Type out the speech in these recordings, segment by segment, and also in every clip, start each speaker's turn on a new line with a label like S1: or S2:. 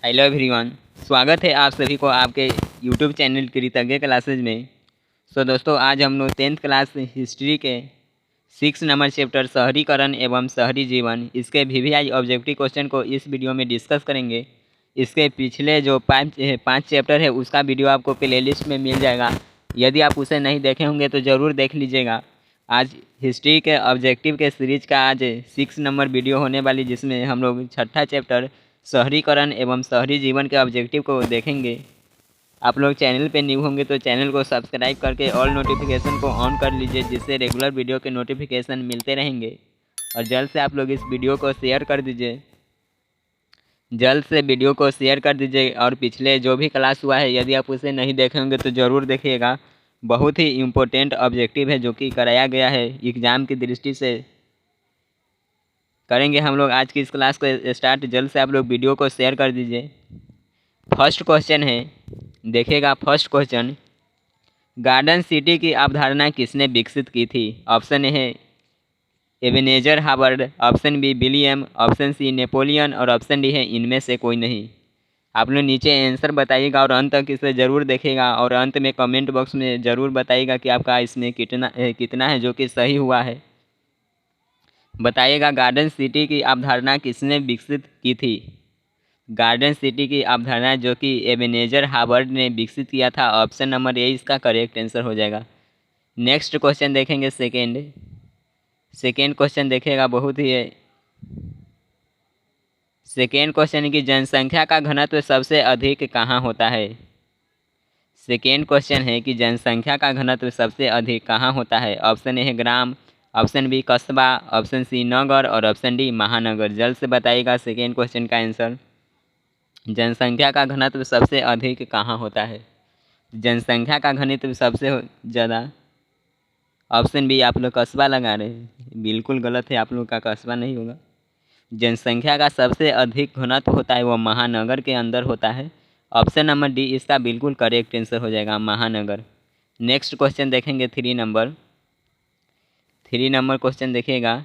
S1: Hello everyone, स्वागत है आप सभी को आपके यूट्यूब चैनल कृतज्ञ क्लासेज में। दोस्तों, आज हम लोग 10th क्लास हिस्ट्री के 6 नंबर चैप्टर शहरीकरण एवं शहरी जीवन इसके वीवीआई ऑब्जेक्टिव क्वेश्चन को इस वीडियो में डिस्कस करेंगे। इसके पिछले जो पाँच चैप्टर है उसका वीडियो आपको प्लेलिस्ट में मिल जाएगा। यदि आप उसे नहीं देखे होंगे तो ज़रूर देख लीजिएगा। आज हिस्ट्री के ऑब्जेक्टिव के सीरीज का आज 6 नंबर वीडियो होने वाली, जिसमें हम लोग छठा चैप्टर शहरीकरण एवं शहरी जीवन के ऑब्जेक्टिव को देखेंगे। आप लोग चैनल पे न्यू होंगे तो चैनल को सब्सक्राइब करके ऑल नोटिफिकेशन को ऑन कर लीजिए, जिससे रेगुलर वीडियो के नोटिफिकेशन मिलते रहेंगे। और जल्द से आप लोग इस वीडियो को शेयर कर दीजिए, और पिछले जो भी क्लास हुआ है यदि आप उसे नहीं देखे होंगे तो ज़रूर देखिएगा। बहुत ही इम्पोर्टेंट ऑब्जेक्टिव है जो कि कराया गया है एग्ज़ाम की दृष्टि से। करेंगे हम लोग आज की इस क्लास को स्टार्ट। जल्द से आप लोग वीडियो को शेयर कर दीजिए। फर्स्ट क्वेश्चन है, देखिएगा। फर्स्ट क्वेश्चन, गार्डन सिटी की अवधारणा किसने विकसित की थी? ऑप्शन ए है Ebenezer Howard, option B William, option C Napoleon और ऑप्शन डी है इनमें से कोई नहीं। आप लोग नीचे आंसर बताइएगा और अंत तक इसे ज़रूर देखेगा, और अंत में कमेंट बॉक्स में ज़रूर बताइएगा कि आपका इसमें कितना है जो कि सही हुआ है। बताइएगा, गार्डन सिटी की अवधारणा किसने विकसित की थी? गार्डन सिटी की अवधारणा जो कि एबेनेजर हावर्ड ने विकसित किया था। ऑप्शन नंबर ए इसका करेक्ट आंसर हो जाएगा। नेक्स्ट क्वेश्चन देखेंगे। सेकेंड क्वेश्चन देखिएगा, बहुत ही है। सेकेंड क्वेश्चन की जनसंख्या का घनत्व सबसे अधिक कहाँ होता है? सेकेंड क्वेश्चन है कि जनसंख्या का घनत्व सबसे अधिक कहाँ होता है? ऑप्शन ए है ग्राम, ऑप्शन बी कस्बा, ऑप्शन सी नगर और ऑप्शन डी महानगर। जल्द से बताइएगा सेकेंड क्वेश्चन का आंसर। जनसंख्या का घनत्व सबसे अधिक कहाँ होता है? जनसंख्या का घनत्व सबसे ज़्यादा, ऑप्शन बी आप लोग कस्बा लगा रहे हैं, बिल्कुल गलत है। आप लोग का कस्बा नहीं होगा। जनसंख्या का सबसे अधिक घनत्व होता है वो महानगर के अंदर होता है। ऑप्शन नंबर डी इसका बिल्कुल करेक्ट आंसर हो जाएगा, महानगर। नेक्स्ट क्वेश्चन देखेंगे। थ्री नंबर क्वेश्चन देखिएगा।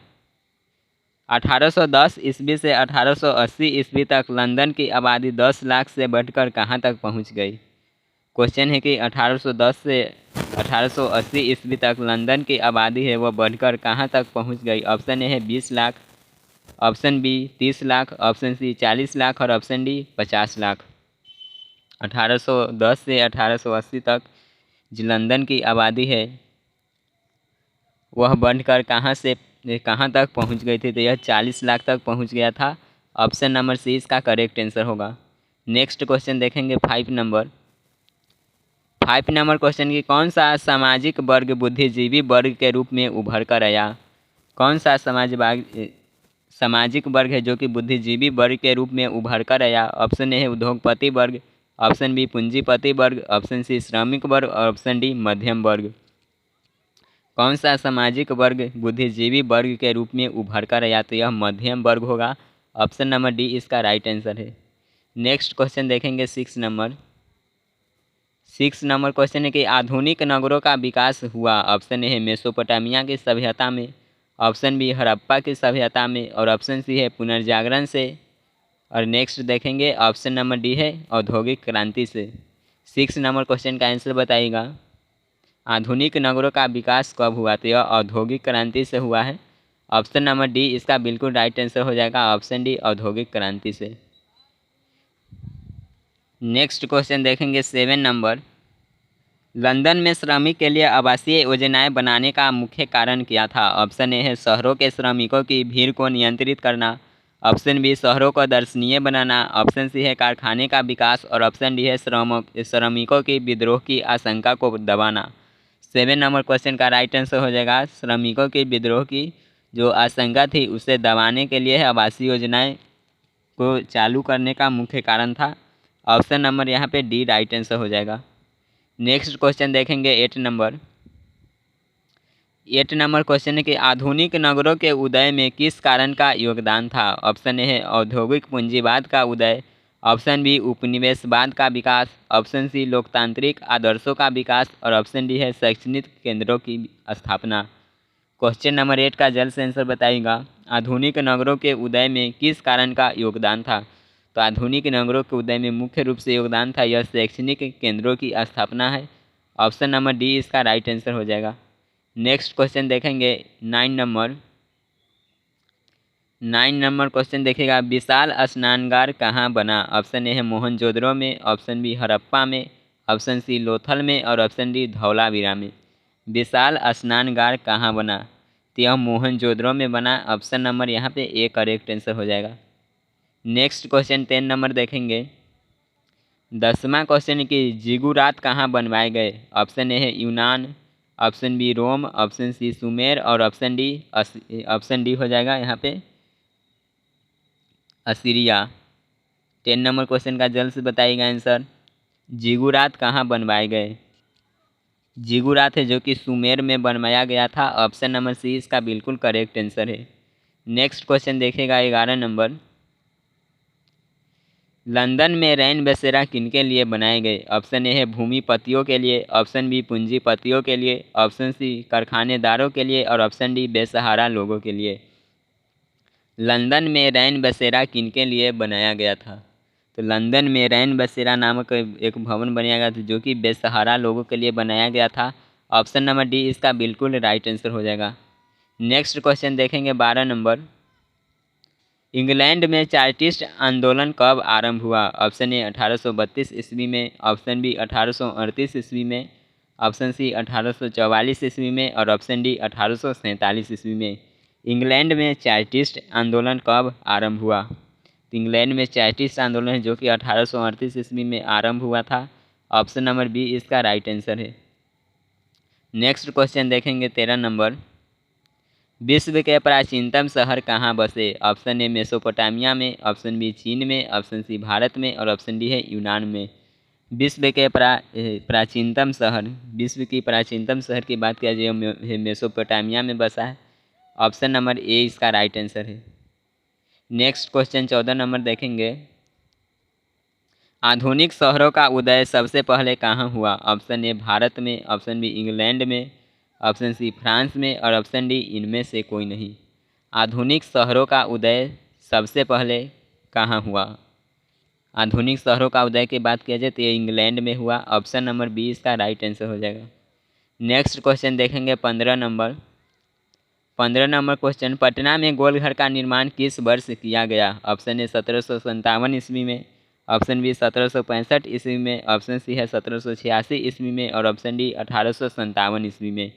S1: 1810 ईस्वी से 1880 ईस्वी तक लंदन की आबादी 10 लाख से बढ़कर कहाँ तक पहुँच गई? क्वेश्चन है कि 1810 से 1880 ईस्वी तक लंदन की आबादी है वो बढ़कर कहाँ तक पहुँच गई? ऑप्शन ए है 20 lakh, option B 30 lakh, option C 40 lakh और ऑप्शन डी 50 लाख। 1810 से 1880 तक जो लंदन की आबादी है वह बढ़कर कहाँ तक पहुँच गई थी? तो यह 40 लाख तक पहुँच गया था। ऑप्शन नंबर सी इसका करेक्ट आंसर होगा। नेक्स्ट क्वेश्चन देखेंगे। 5 नंबर क्वेश्चन की कौन सा सामाजिक वर्ग बुद्धिजीवी वर्ग के रूप में उभर कर आया? कौन सा सामाजिक वर्ग है जो कि बुद्धिजीवी वर्ग के रूप में उभर कर आया? ऑप्शन ए है उद्योगपति वर्ग, ऑप्शन बी पूंजीपति वर्ग, ऑप्शन सी श्रमिक वर्ग और ऑप्शन डी मध्यम वर्ग। कौन सा सामाजिक वर्ग बुद्धिजीवी वर्ग के रूप में उभर कर आया? तो यह मध्यम वर्ग होगा। ऑप्शन नंबर डी इसका राइट आंसर है। नेक्स्ट क्वेश्चन देखेंगे। 6 नंबर क्वेश्चन है कि आधुनिक नगरों का विकास हुआ। ऑप्शन ए है मेसोपोटामिया की सभ्यता में, ऑप्शन बी हड़प्पा की सभ्यता में और ऑप्शन सी है पुनर्जागरण से। और नेक्स्ट देखेंगे। ऑप्शन नंबर डी है औद्योगिक क्रांति से। 6 नंबर क्वेश्चन का आंसर बताइएगा। आधुनिक नगरों का विकास कब हुआ? तो यह औद्योगिक क्रांति से हुआ है। ऑप्शन नंबर डी इसका बिल्कुल राइट आंसर हो जाएगा, ऑप्शन डी औद्योगिक क्रांति से। नेक्स्ट क्वेश्चन देखेंगे। 7 नंबर, लंदन में श्रमिक के लिए आवासीय योजनाएं बनाने का मुख्य कारण क्या था? ऑप्शन ए है शहरों के श्रमिकों की भीड़ को नियंत्रित करना, ऑप्शन बी शहरों को दर्शनीय बनाना, ऑप्शन सी है कारखाने का विकास और ऑप्शन डी है श्रमिकों की विद्रोह की आशंका को दबाना। 7 नंबर क्वेश्चन का राइट आंसर हो जाएगा श्रमिकों की विद्रोह की जो आशंका थी उसे दबाने के लिए आवासीय योजनाएं को चालू करने का मुख्य कारण था। ऑप्शन नंबर यहाँ पे डी राइट आंसर हो जाएगा। नेक्स्ट क्वेश्चन देखेंगे। 8 नंबर क्वेश्चन है कि आधुनिक नगरों के उदय में किस कारण का योगदान था? ऑप्शन ए है औद्योगिक पूंजीवाद का उदय, ऑप्शन बी उपनिवेशवाद का विकास, ऑप्शन सी लोकतांत्रिक आदर्शों का विकास और ऑप्शन डी है शैक्षणिक केंद्रों की स्थापना। क्वेश्चन नंबर 8 का जल्द से आंसर बताइएगा। आधुनिक नगरों के उदय में किस कारण का योगदान था? तो आधुनिक नगरों के उदय में मुख्य रूप से योगदान था यह शैक्षणिक केंद्रों की स्थापना है। ऑप्शन नंबर डी इसका राइट आंसर हो जाएगा। नेक्स्ट क्वेश्चन देखेंगे 9 नंबर क्वेश्चन देखिएगा, विशाल स्नानगार कहाँ बना? ऑप्शन ए है मोहनजोदड़ो में, ऑप्शन बी हड़प्पा में, ऑप्शन सी लोथल में और ऑप्शन डी धौलावीरा में। विशाल स्नानगार कहाँ बना? तो यह मोहनजोदड़ो में बना। ऑप्शन नंबर यहाँ पे ए करेक्ट आंसर हो जाएगा। नेक्स्ट क्वेश्चन 10 नंबर देखेंगे, 10वां क्वेश्चन की जिगुरात कहाँ बनवाए गए? ऑप्शन ए है यूनान, option B Rome, option C Sumer और ऑप्शन डी हो जाएगा यहाँ पे असीरिया। 10 नंबर क्वेश्चन का जल्द से बताइएगा आंसर। जिगुरात कहाँ बनवाए गए? जिगुरात है जो कि सुमेर में बनवाया गया था। ऑप्शन नंबर सी इसका बिल्कुल करेक्ट आंसर है। नेक्स्ट क्वेश्चन देखेगा 11 नंबर, लंदन में रैन बसेरा किनके लिए बनाए गए? ऑप्शन ए है भूमिपतियों के लिए, ऑप्शन बी पूंजीपतियों के लिए, ऑप्शन सी कारखानेदारों के लिए और ऑप्शन डी बेसहारा लोगों के लिए। लंदन में रैन बसेरा किनके लिए बनाया गया था? तो लंदन में रैन बसेरा नामक एक भवन बनाया गया था जो कि बेसहारा लोगों के लिए बनाया गया था। ऑप्शन नंबर डी इसका बिल्कुल राइट आंसर हो जाएगा। नेक्स्ट क्वेश्चन देखेंगे 12 नंबर, इंग्लैंड में चार्टिस्ट आंदोलन कब आरंभ हुआ? ऑप्शन ए 1832 ईस्वी में, ऑप्शन बी 1838 ईस्वी में, ऑप्शन सी 1844 ईस्वी में और ऑप्शन डी 1847 ईस्वी में। इंग्लैंड में चार्टिस्ट आंदोलन कब आरंभ हुआ? तो इंग्लैंड में चार्टिस्ट आंदोलन है जो कि 1838 ईस्वी में आरंभ हुआ था। ऑप्शन नंबर बी इसका राइट आंसर है। नेक्स्ट क्वेश्चन देखेंगे 13 नंबर, विश्व के प्राचीनतम शहर कहाँ बसे? ऑप्शन ए मेसोपोटामिया में, ऑप्शन बी चीन में, ऑप्शन सी भारत में और ऑप्शन डी है यूनान में। विश्व के प्राचीनतम शहर, विश्व की प्राचीनतम शहर की बात किया जाए मेसोपोटामिया में बसा है। ऑप्शन नंबर ए इसका राइट आंसर है। नेक्स्ट क्वेश्चन 14 नंबर देखेंगे, आधुनिक शहरों का उदय सबसे पहले कहाँ हुआ? ऑप्शन ए भारत में, ऑप्शन बी इंग्लैंड में, ऑप्शन सी फ्रांस में और ऑप्शन डी इनमें से कोई नहीं। आधुनिक शहरों का उदय सबसे पहले कहाँ हुआ? आधुनिक शहरों का उदय की बात किया जाए तो ये इंग्लैंड में हुआ। ऑप्शन नंबर बी इसका राइट आंसर हो जाएगा। नेक्स्ट क्वेश्चन देखेंगे 15 नंबर, 15 नंबर क्वेश्चन, पटना में गोलघर का निर्माण किस वर्ष किया गया? ऑप्शन ए 1757 ईस्वी में, ऑप्शन बी 1765 ईस्वी में, ऑप्शन सी है 1786 ईस्वी में और ऑप्शन डी 1857 ईस्वी में।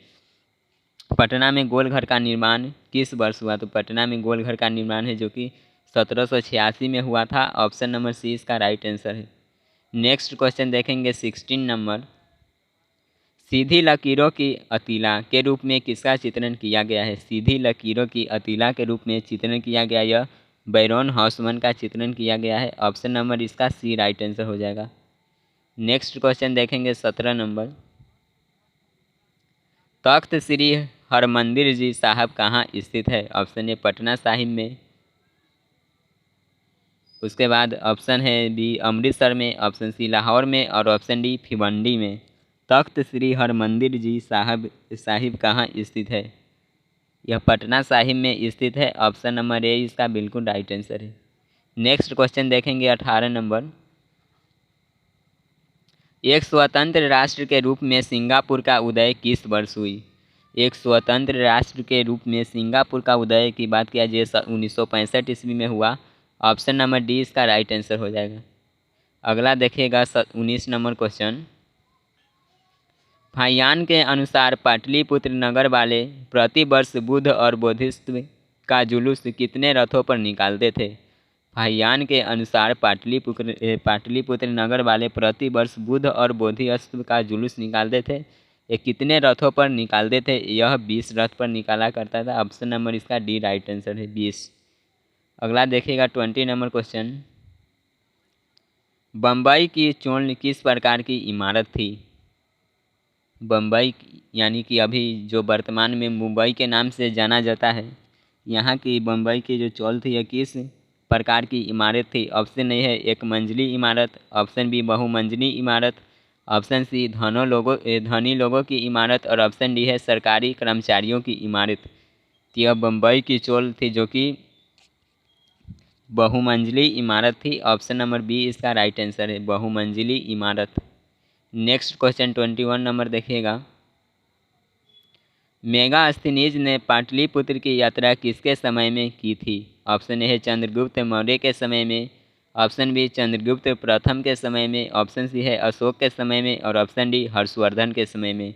S1: पटना में गोलघर का निर्माण किस वर्ष हुआ? तो पटना में गोलघर का निर्माण है जो कि 1786 में हुआ था। ऑप्शन नंबर सी इसका राइट आंसर है। नेक्स्ट क्वेश्चन देखेंगे 16 नंबर, सीधी लकीरों की अतीला के रूप में किसका चित्रण किया गया है? सीधी लकीरों की अतीला के रूप में चित्रण किया गया, यह बैरोन हॉसमैन का चित्रण किया गया है। ऑप्शन नंबर इसका सी राइट आंसर हो जाएगा। नेक्स्ट क्वेश्चन देखेंगे 17 नंबर, तख्त श्री हरमंदिर जी साहब कहाँ स्थित है? ऑप्शन ए पटना साहिब में, उसके बाद ऑप्शन है बी अमृतसर में, ऑप्शन सी लाहौर में और ऑप्शन डी भिवंडी में। तख्त श्री हरमंदिर जी साहिब कहाँ स्थित है? यह पटना साहिब में स्थित है। ऑप्शन नंबर ए इसका बिल्कुल राइट आंसर है। नेक्स्ट क्वेश्चन देखेंगे 18 नंबर, एक स्वतंत्र राष्ट्र के रूप में सिंगापुर का उदय किस वर्ष हुई? एक स्वतंत्र राष्ट्र के रूप में सिंगापुर का उदय की बात किया जाए 1965 ईस्वी में हुआ। ऑप्शन नंबर डी इसका राइट आंसर हो जाएगा। अगला देखिएगा 19 नंबर क्वेश्चन, फाहियान के अनुसार पाटलिपुत्र नगर वाले प्रति वर्ष बुद्ध और बोधिसत्व का जुलूस कितने रथों पर निकालते थे? फाहियान के अनुसार पाटलिपुत्र नगर वाले प्रति वर्ष बुद्ध और बोधिसत्व का जुलूस निकालते थे। ये कितने रथों पर निकालते थे? यह 20 रथ पर निकाला करता था। ऑप्शन नंबर इसका डी राइट आंसर है 20। अगला देखिएगा 20 नंबर क्वेश्चन, बम्बई की चोल किस प्रकार की इमारत थी? बम्बई यानी कि अभी जो वर्तमान में मुंबई के नाम से जाना जाता है, यहाँ की बम्बई की जो चौल थी यह किस प्रकार की इमारत थी? ऑप्शन ए है एक मंजिली इमारत, ऑप्शन बी बहुमंजिली इमारत, ऑप्शन सी धनी लोगों की इमारत और ऑप्शन डी है सरकारी कर्मचारियों की इमारत। तो यह बम्बई की चौल थी जो कि बहुमंजिली इमारत थी। ऑप्शन नंबर बी इसका राइट आंसर है, बहुमंजिली इमारत। नेक्स्ट क्वेश्चन 21 नंबर देखिएगा। मेगास्थनीज ने पाटलिपुत्र की यात्रा किसके समय में की थी? ऑप्शन ए है चंद्रगुप्त मौर्य के समय में, ऑप्शन बी चंद्रगुप्त प्रथम के समय में, ऑप्शन सी है अशोक के समय में और ऑप्शन डी हर्षवर्धन के समय में।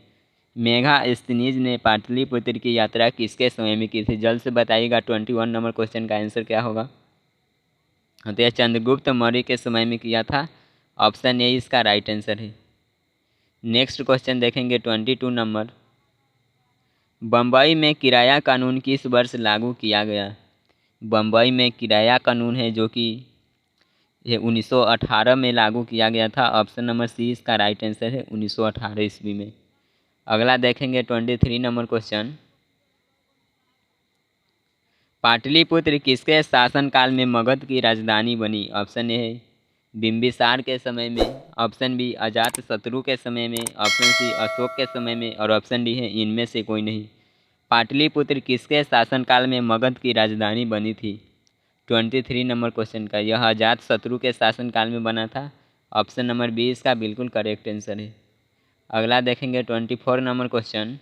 S1: मेगास्थनीज ने पाटलिपुत्र की यात्रा किसके समय में की थी? जल्द से बताइएगा 21 नंबर क्वेश्चन का आंसर क्या होगा। तो यह चंद्रगुप्त मौर्य के समय में किया था। ऑप्शन ए इसका राइट आंसर है। नेक्स्ट क्वेश्चन देखेंगे 22 नंबर। बम्बई में किराया कानून किस वर्ष लागू किया गया? बम्बई में किराया कानून है जो कि ये 1918 में लागू किया गया था। ऑप्शन नंबर सी इसका राइट आंसर है, 1918 ईस्वी में। अगला देखेंगे 23 नंबर क्वेश्चन। पाटलिपुत्र किसके शासनकाल में मगध की राजधानी बनी? ऑप्शन ए है बिंबिसार के समय में, ऑप्शन बी अजातशत्रु के समय में, ऑप्शन सी अशोक के समय में और ऑप्शन डी है इनमें से कोई नहीं। पाटलिपुत्र किसके शासनकाल में मगध की राजधानी बनी थी? 23 नंबर क्वेश्चन का यह अजातशत्रु के शासनकाल में बना था। ऑप्शन नंबर बी इसका बिल्कुल करेक्ट आंसर है। अगला देखेंगे 24 नंबर क्वेश्चन।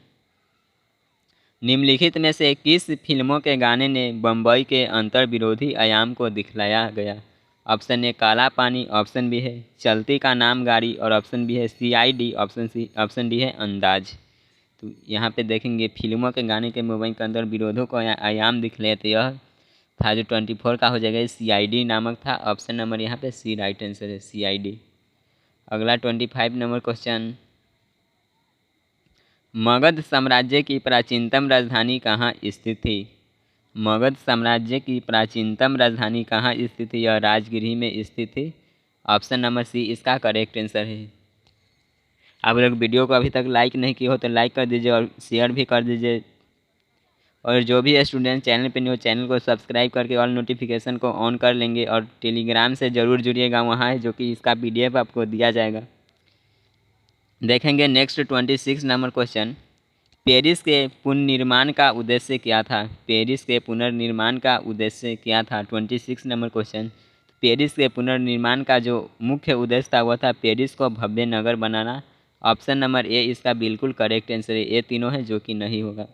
S1: निम्नलिखित में से किस फिल्मों के गाने ने बम्बई के अंतर विरोधी आयाम को दिखलाया गया? ऑप्शन ए काला पानी, ऑप्शन बी है चलती का नाम गाड़ी और ऑप्शन बी है CID, ऑप्शन डी है अंदाज। तो यहाँ पे देखेंगे फिल्मों के गाने के मुंबई के अंदर विरोधों को आयाम दिखलाए, तो यह था जो 24 का हो जाएगा CID नामक था। ऑप्शन नंबर यहाँ पे सी राइट आंसर है, CID। अगला 25 नंबर क्वेश्चन। मगध साम्राज्य की प्राचीनतम राजधानी कहाँ स्थित थी? मगध साम्राज्य की प्राचीनतम राजधानी कहाँ स्थित थी? यह राजगिरी में स्थित थी। ऑप्शन नंबर सी इसका करेक्ट आंसर है। आप लोग वीडियो को अभी तक लाइक नहीं किए हो तो लाइक कर दीजिए और शेयर भी कर दीजिए। और जो भी स्टूडेंट चैनल पे नहीं हो चैनल को सब्सक्राइब करके ऑल नोटिफिकेशन को ऑन कर लेंगे और टेलीग्राम से ज़रूर जुड़िएगा, वहाँ है जो कि इसका PDF आपको दिया जाएगा। देखेंगे नेक्स्ट 26 नंबर क्वेश्चन। पेरिस के पुनर्निर्माण का उद्देश्य क्या था? पेरिस के पुनर्निर्माण का उद्देश्य क्या था? 26 नंबर क्वेश्चन। पेरिस के पुनर्निर्माण का जो मुख्य उद्देश्य था वह था पेरिस को भव्य नगर बनाना। ऑप्शन नंबर ए इसका बिल्कुल करेक्ट आंसर है। ये तीनों है जो कि नहीं होगा।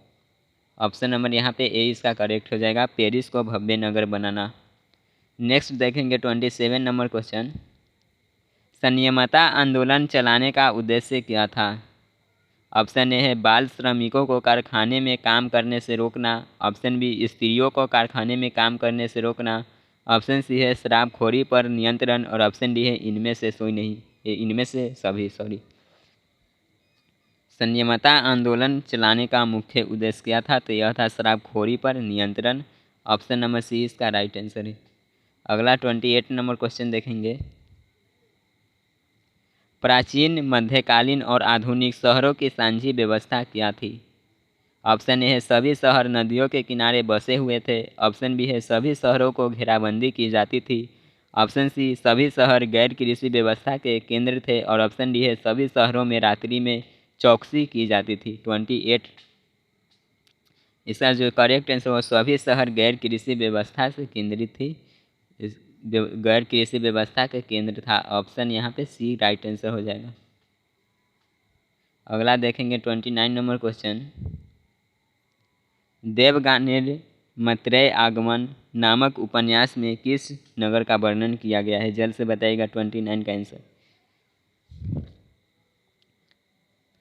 S1: ऑप्शन नंबर यहाँ पे ए इसका करेक्ट हो जाएगा, पेरिस को भव्य नगर बनाना। नेक्स्ट देखेंगे 27 नंबर क्वेश्चन। संयमता आंदोलन चलाने का उद्देश्य क्या था? ऑप्शन ए है बाल श्रमिकों को कारखाने में काम करने से रोकना, ऑप्शन बी स्त्रियों को कारखाने में काम करने से रोकना, ऑप्शन सी है शराबखोरी पर नियंत्रण और ऑप्शन डी है इनमें से कोई नहीं, इनमें से सभी, सॉरी। संयमता आंदोलन चलाने का मुख्य उद्देश्य क्या था? तो यह था शराबखोरी पर नियंत्रण। ऑप्शन नंबर सी इसका राइट आंसर है। अगला 28 नंबर क्वेश्चन देखेंगे। प्राचीन, मध्यकालीन और आधुनिक शहरों की सांझी व्यवस्था क्या थी? ऑप्शन ए है सभी शहर नदियों के किनारे बसे हुए थे, ऑप्शन बी है सभी शहरों को घेराबंदी की जाती थी, ऑप्शन सी सभी शहर गैर कृषि व्यवस्था के केंद्र थे और ऑप्शन डी है सभी शहरों में रात्रि में चौकसी की जाती थी। 28 इसका जो करेक्ट आंसर वो सभी शहर गैर कृषि व्यवस्था से केंद्रित थी, गैर कृषि व्यवस्था के केंद्र था। ऑप्शन यहाँ पे सी राइट आंसर हो जाएगा। अगला देखेंगे 29 नंबर क्वेश्चन। देवगानेर मैत्रेय आगमन नामक उपन्यास में किस नगर का वर्णन किया गया है? जल्द से बताइएगा 29 का आंसर।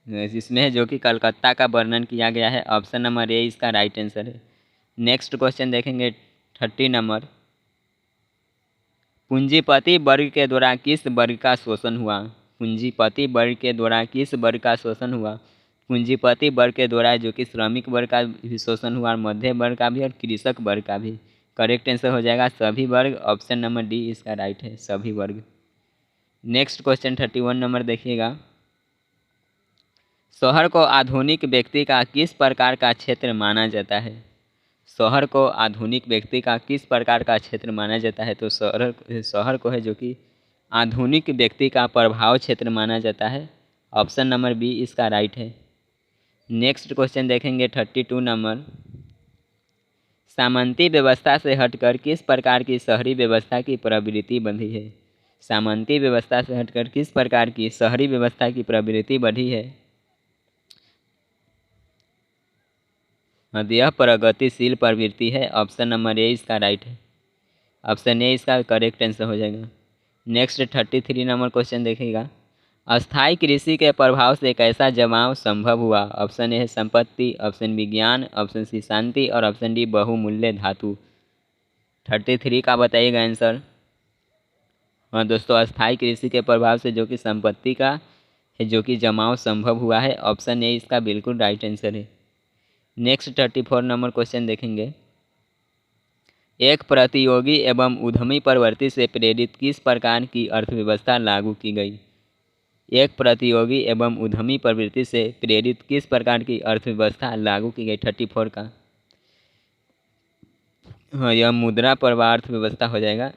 S1: इसमें है जो कि कलकत्ता का वर्णन किया गया है। ऑप्शन नंबर ए इसका राइट आंसर है। नेक्स्ट क्वेश्चन देखेंगे 30 नंबर। पूंजीपति वर्ग के द्वारा किस वर्ग का शोषण हुआ? पूंजीपति वर्ग के द्वारा किस वर्ग का शोषण हुआ? पूंजीपति वर्ग के द्वारा जो कि श्रमिक वर्ग का भी शोषण हुआ, मध्य वर्ग का भी और कृषक वर्ग का भी। करेक्ट आंसर हो जाएगा सभी वर्ग। ऑप्शन नंबर डी इसका राइट है, सभी वर्ग। नेक्स्ट क्वेश्चन 31 नंबर देखिएगा। शहर को आधुनिक व्यक्ति का किस प्रकार का क्षेत्र माना जाता है? शहर को आधुनिक व्यक्ति का किस प्रकार का क्षेत्र माना जाता है? तो शहर को है जो कि आधुनिक व्यक्ति का प्रभाव क्षेत्र माना जाता है। ऑप्शन नंबर बी इसका राइट है। नेक्स्ट क्वेश्चन देखेंगे 32 नंबर। सामंती व्यवस्था से हटकर किस प्रकार की शहरी व्यवस्था की प्रवृत्ति बढ़ी है? सामंती व्यवस्था से हटकर किस प्रकार की शहरी व्यवस्था की प्रवृत्ति बढ़ी है? यह प्रगतिशील प्रवृत्ति है। ऑप्शन नंबर ए इसका राइट है। ऑप्शन ए इसका करेक्ट आंसर हो जाएगा। नेक्स्ट 33 नंबर क्वेश्चन देखिएगा। अस्थायी कृषि के प्रभाव से कैसा जमाव संभव हुआ? ऑप्शन ए है संपत्ति, ऑप्शन बी ज्ञान, ऑप्शन सी शांति और ऑप्शन डी बहुमूल्य धातु। 33 का बताइएगा आंसर। हाँ दोस्तों, अस्थायी कृषि के प्रभाव से जो कि संपत्ति का है जो कि जमाव संभव हुआ है। ऑप्शन ए इसका बिल्कुल राइट आंसर है। नेक्स्ट 34 नंबर क्वेश्चन देखेंगे। एक प्रतियोगी एवं उद्यमी प्रवृत्ति से प्रेरित किस प्रकार की अर्थव्यवस्था लागू की गई? एक प्रतियोगी एवं उद्यमी प्रवृत्ति से प्रेरित किस प्रकार की अर्थव्यवस्था लागू की गई? 34 का हाँ, यह मुद्रा प्रवाह अर्थव्यवस्था हो जाएगा।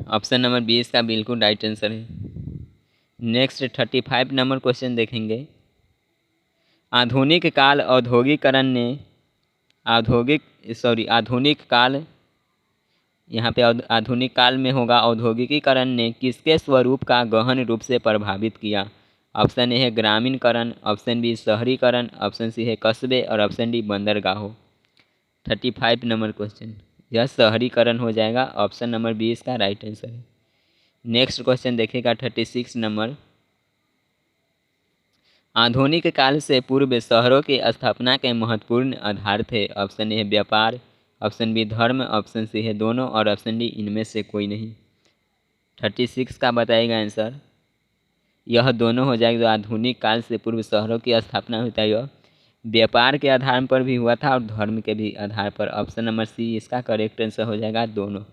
S1: ऑप्शन नंबर 20 का बिल्कुल राइट आंसर है। नेक्स्ट 35 नंबर क्वेश्चन देखेंगे। आधुनिक काल आधुनिक काल यहाँ पे आधुनिक काल में होगा औद्योगिकीकरण ने किसके स्वरूप का गहन रूप से प्रभावित किया? ऑप्शन ए है ग्रामीणकरण, ऑप्शन बी शहरीकरण, ऑप्शन सी है कस्बे और ऑप्शन डी बंदरगाहों। 35 नंबर क्वेश्चन यह शहरीकरण हो जाएगा। ऑप्शन नंबर बी इसका राइट आंसर है। नेक्स्ट क्वेश्चन देखिएगा 36 नंबर। आधुनिक काल से पूर्व शहरों की स्थापना के महत्वपूर्ण आधार थे। ऑप्शन ए है व्यापार, ऑप्शन बी धर्म, ऑप्शन सी है दोनों और ऑप्शन डी इनमें से कोई नहीं। 36 का बताइएगा आंसर। यह दोनों हो जाएगा। जो आधुनिक काल से पूर्व शहरों की स्थापना होता है यह व्यापार के आधार पर भी हुआ था और धर्म के भी आधार पर। ऑप्शन नंबर सी इसका करेक्ट आंसर हो जाएगा दोनों।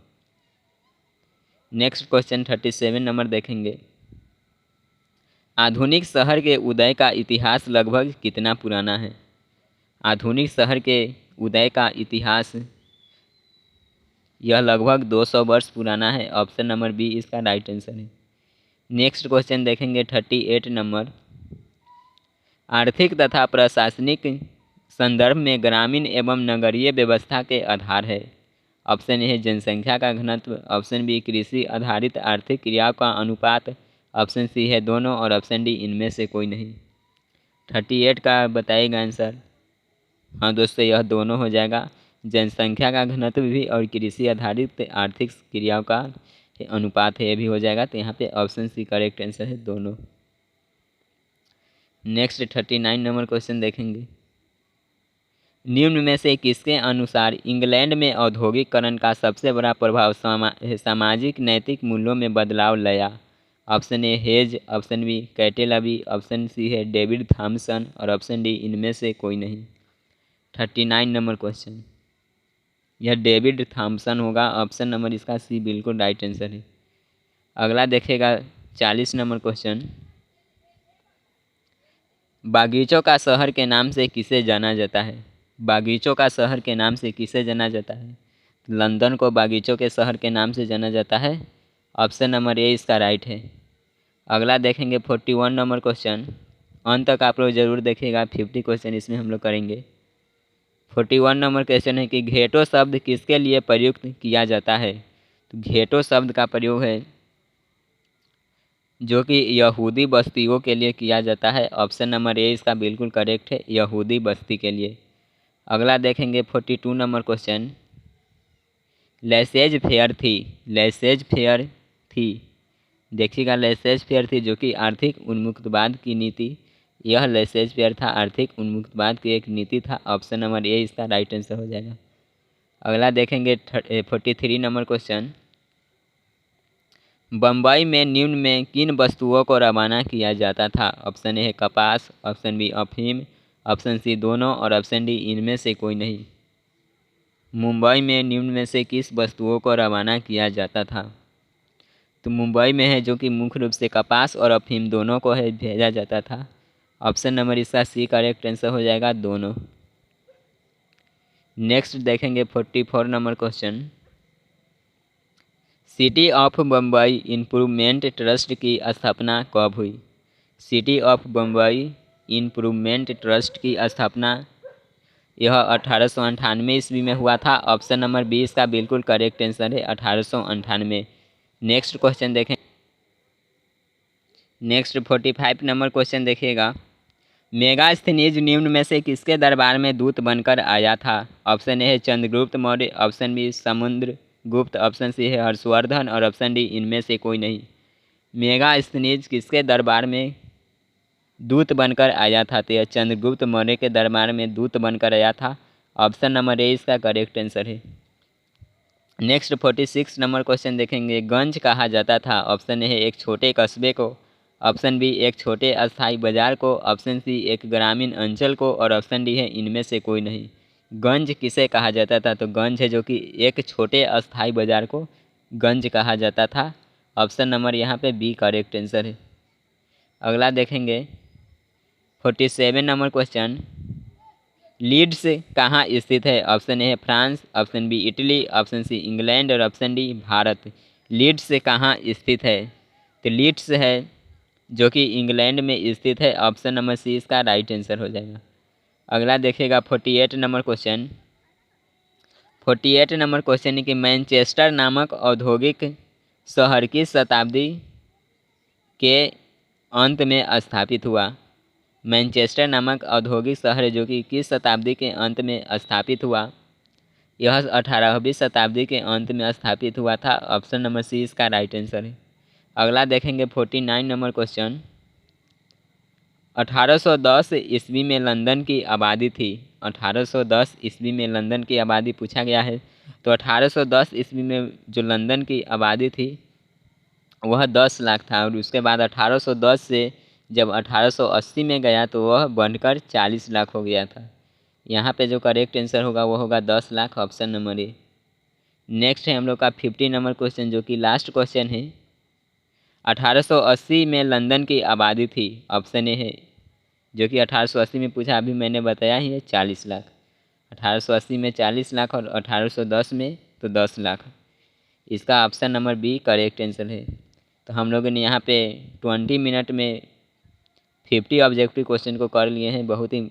S1: नेक्स्ट क्वेश्चन 37 नंबर देखेंगे। आधुनिक शहर के उदय का इतिहास लगभग कितना पुराना है? आधुनिक शहर के उदय का इतिहास यह लगभग 200 वर्ष पुराना है। ऑप्शन नंबर बी इसका राइट आंसर है। नेक्स्ट क्वेश्चन देखेंगे 38 नंबर। आर्थिक तथा प्रशासनिक संदर्भ में ग्रामीण एवं नगरीय व्यवस्था के आधार है। ऑप्शन ए है जनसंख्या का घनत्व, ऑप्शन बी कृषि आधारित आर्थिक क्रियाओं का अनुपात, ऑप्शन सी है दोनों और ऑप्शन डी इनमें से कोई नहीं। 38 का बताइएगा आंसर। हाँ दोस्तों, यह दोनों हो जाएगा। जनसंख्या का घनत्व भी और कृषि आधारित आर्थिक क्रियाओं का अनुपात है, ये भी हो जाएगा। तो यहाँ पे ऑप्शन सी करेक्ट आंसर है दोनों। नेक्स्ट 39 नंबर क्वेश्चन देखेंगे। निम्न में से किसके अनुसार इंग्लैंड में औद्योगिकरण का सबसे बड़ा प्रभाव सामाजिक नैतिक मूल्यों में बदलाव लाया? Option A Hayes, option B कैटेलबी, ऑप्शन सी है डेविड थॉमसन और ऑप्शन डी इनमें से कोई नहीं। 39 नंबर क्वेश्चन यह डेविड थॉमसन होगा। ऑप्शन नंबर इसका सी बिल्कुल राइट आंसर है। अगला देखेगा 40 नंबर क्वेश्चन। बागीचों का शहर के नाम से किसे जाना जाता है? बागीचों का शहर के नाम से किसे जाना जाता है? लंदन को बागीचों के शहर के नाम से जाना जाता है। ऑप्शन नंबर ए इसका राइट है। अगला देखेंगे 41 नंबर क्वेश्चन। अंत तक आप लोग जरूर देखिएगा, 50 क्वेश्चन इसमें हम लोग करेंगे। 41 नंबर क्वेश्चन है कि घेटो शब्द किसके लिए प्रयुक्त किया जाता है? तो घेटो शब्द का प्रयोग है जो कि यहूदी बस्तियों के लिए किया जाता है। ऑप्शन नंबर ए इसका बिल्कुल करेक्ट है, यहूदी बस्ती के लिए। अगला देखेंगे 42 नंबर क्वेश्चन। लेसेज फेयर थी देखिएगा, लेसेज फेयर थी जो कि आर्थिक उन्मुक्तवाद की नीति। यह लेसेज फेयर था, आर्थिक उन्मुक्तवाद की एक नीति था। ऑप्शन नंबर ए इसका राइट आंसर हो जाएगा। अगला देखेंगे 43 नंबर क्वेश्चन। बम्बई में निम्न में किन वस्तुओं को रवाना किया जाता था? ऑप्शन ए है कपास, ऑप्शन बी अफीम, ऑप्शन सी दोनों और ऑप्शन डी इनमें से कोई नहीं। मुंबई में निम्न में से किस वस्तुओं को रवाना किया जाता था? तो मुंबई में है जो कि मुख्य रूप से कपास और अफीम दोनों को है भेजा जाता था। ऑप्शन नंबर इसका सी करेक्ट आंसर हो जाएगा दोनों। नेक्स्ट देखेंगे 44 number question. City of Bombay improvement trust की स्थापना कब हुई? City of Bombay improvement trust की स्थापना यह 1898 ईस्वी में हुआ था। ऑप्शन नंबर बी इसका बिल्कुल करेक्ट आंसर है, 1898। नेक्स्ट क्वेश्चन देखें। नेक्स्ट 45 नंबर क्वेश्चन देखिएगा। मेगास्थनीज निम्न में से किसके दरबार में दूत बनकर आया था? ऑप्शन ए है Chandragupta Maurya, option B Samudragupta, option C है हर्षवर्धन और ऑप्शन डी इनमें से कोई नहीं। मेगास्थनीज किसके दरबार में दूत बनकर आया था? तो यह चंद्रगुप्त मौर्य के दरबार में दूत बनकर आया था। ऑप्शन नंबर ए इसका करेक्ट आंसर है। नेक्स्ट 46 नंबर क्वेश्चन देखेंगे। गंज कहा जाता था? ऑप्शन ए है एक छोटे कस्बे को, ऑप्शन बी एक छोटे अस्थाई बाजार को, ऑप्शन सी एक ग्रामीण अंचल को और ऑप्शन डी है इनमें से कोई नहीं। गंज किसे कहा जाता था? तो गंज है जो कि एक छोटे अस्थाई बाजार को गंज कहा जाता था। ऑप्शन नंबर यहाँ पे बी करेक्ट आंसर है। अगला देखेंगे 47 नंबर क्वेश्चन। लीड्स कहाँ स्थित है? ऑप्शन ए है France, option B Italy, option C England और ऑप्शन डी भारत। लीड्स कहाँ स्थित है? तो लीड्स है जो कि इंग्लैंड में स्थित है। ऑप्शन नंबर सी इसका राइट आंसर हो जाएगा। अगला देखिएगा 48 नंबर क्वेश्चन। 48 नंबर क्वेश्चन है कि मैनचेस्टर नामक औद्योगिक शहर किस शताब्दी के अंत में स्थापित हुआ? मैनचेस्टर नामक औद्योगिक शहर जो कि किस शताब्दी के अंत में स्थापित हुआ? यह 18वीं शताब्दी के अंत में स्थापित हुआ था। ऑप्शन नंबर सी इसका राइट आंसर है। अगला देखेंगे 49 नंबर क्वेश्चन। 1810 ईस्वी में लंदन की आबादी थी। 1810 ईस्वी में लंदन की आबादी पूछा गया है। तो 1810 ईस्वी में जो लंदन की आबादी थी वह 10 लाख था और उसके बाद 1810 से जब 1880 में गया तो वह बढ़कर 40 लाख हो गया था। यहाँ पे जो करेक्ट आंसर होगा वो होगा 10 lakh, option number A. Next है हम लोग का 50 नंबर क्वेश्चन जो कि लास्ट क्वेश्चन है। 1880 में लंदन की आबादी थी। ऑप्शन ए है जो कि 1880 में पूछा, अभी मैंने बताया ही है 40 लाख। 1880 में 40 लाख और 1810 में तो 10 लाख। इसका option number B correct answer है। तो हम लोगों ने यहाँ पे 20 मिनट में 50 ऑब्जेक्टिव क्वेश्चन को कर लिए हैं, बहुत ही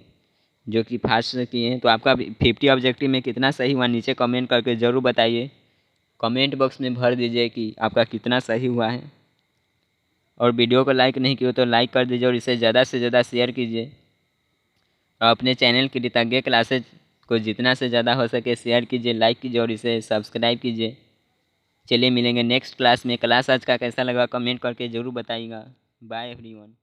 S1: जो कि फास्ट से किए हैं। तो आपका 50 ऑब्जेक्टिव में कितना सही हुआ नीचे कमेंट करके ज़रूर बताइए। कमेंट बॉक्स में भर दीजिए कि आपका कितना सही हुआ है। और वीडियो को लाइक नहीं किया तो लाइक कर दीजिए और इसे ज़्यादा से ज़्यादा शेयर कीजिए। और अपने चैनल कृतज्ञ क्लासेज को जितना से ज़्यादा हो सके शेयर कीजिए, लाइक कीजिए और इसे सब्सक्राइब कीजिए। चलिए मिलेंगे नेक्स्ट क्लास में। क्लास आज का कैसा लगा कमेंट करके ज़रूर बताइएगा। Bye everyone.